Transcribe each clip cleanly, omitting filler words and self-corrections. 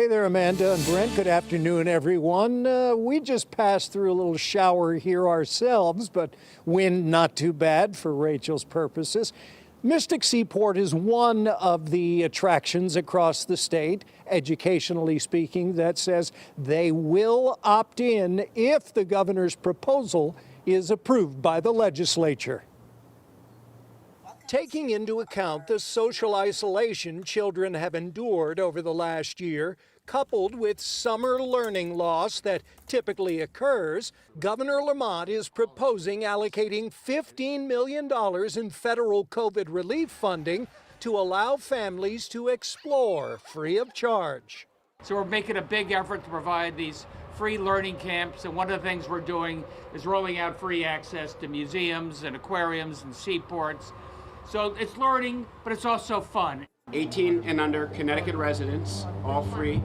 Hey there, Amanda and Brent. Good afternoon, everyone. We just passed through a little shower here ourselves, but wind not too bad for Rachel's purposes. Mystic Seaport is one of the attractions across the state, educationally speaking, that says they will opt in if the governor's proposal is approved by the legislature. Taking into account the social isolation children have endured over the last year, coupled with summer learning loss that typically occurs, Governor Lamont is proposing allocating $15 million in federal COVID relief funding to allow families to explore free of charge. So we're making a big effort to provide these free learning camps, and one of the things we're doing is rolling out free access to museums and aquariums and seaports. So it's learning, but it's also fun. 18 and under Connecticut residents, all free,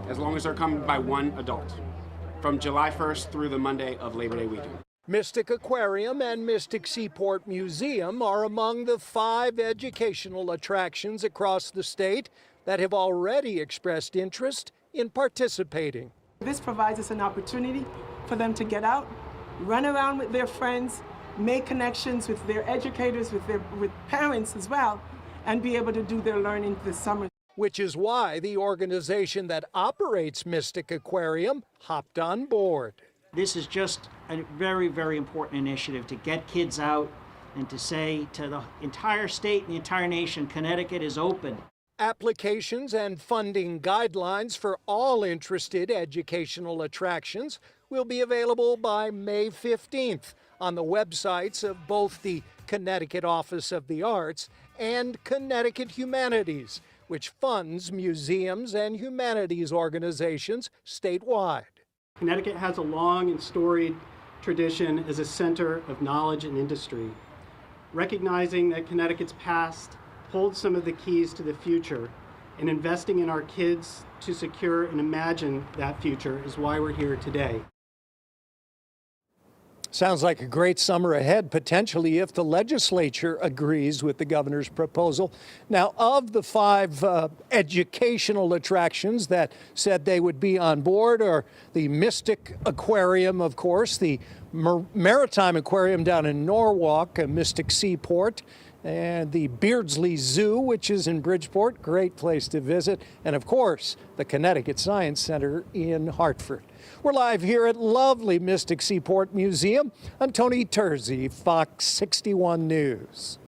as long as they're coming by one adult, from July 1st through the Monday of Labor Day weekend. Mystic Aquarium and Mystic Seaport Museum are among the 5 educational attractions across the state that have already expressed interest in participating. This provides us an opportunity for them to get out, run around with their friends, make connections with their educators, with parents as well, and be able to do their learning this summer. Which is why the organization that operates Mystic Aquarium hopped on board. This is just a very, very important initiative to get kids out and to say to the entire state and the entire nation, Connecticut is open. Applications and funding guidelines for all interested educational attractions will be available by May 15th on the websites of both the Connecticut Office of the Arts and Connecticut Humanities, which funds museums and humanities organizations statewide. Connecticut has a long and storied tradition as a center of knowledge and industry. Recognizing that Connecticut's past holds some of the keys to the future, and investing in our kids to secure and imagine that future is why we're here today. Sounds like a great summer ahead, potentially, if the legislature agrees with the governor's proposal. Now, of the 5 educational attractions that said they would be on board are the Mystic Aquarium, of course, the Maritime Aquarium down in Norwalk, Mystic Seaport, and the Beardsley Zoo, which is in Bridgeport, great place to visit, and of course, the Connecticut Science Center in Hartford. We're live here at lovely Mystic Seaport Museum. I'm Tony Terzi, Fox 61 News.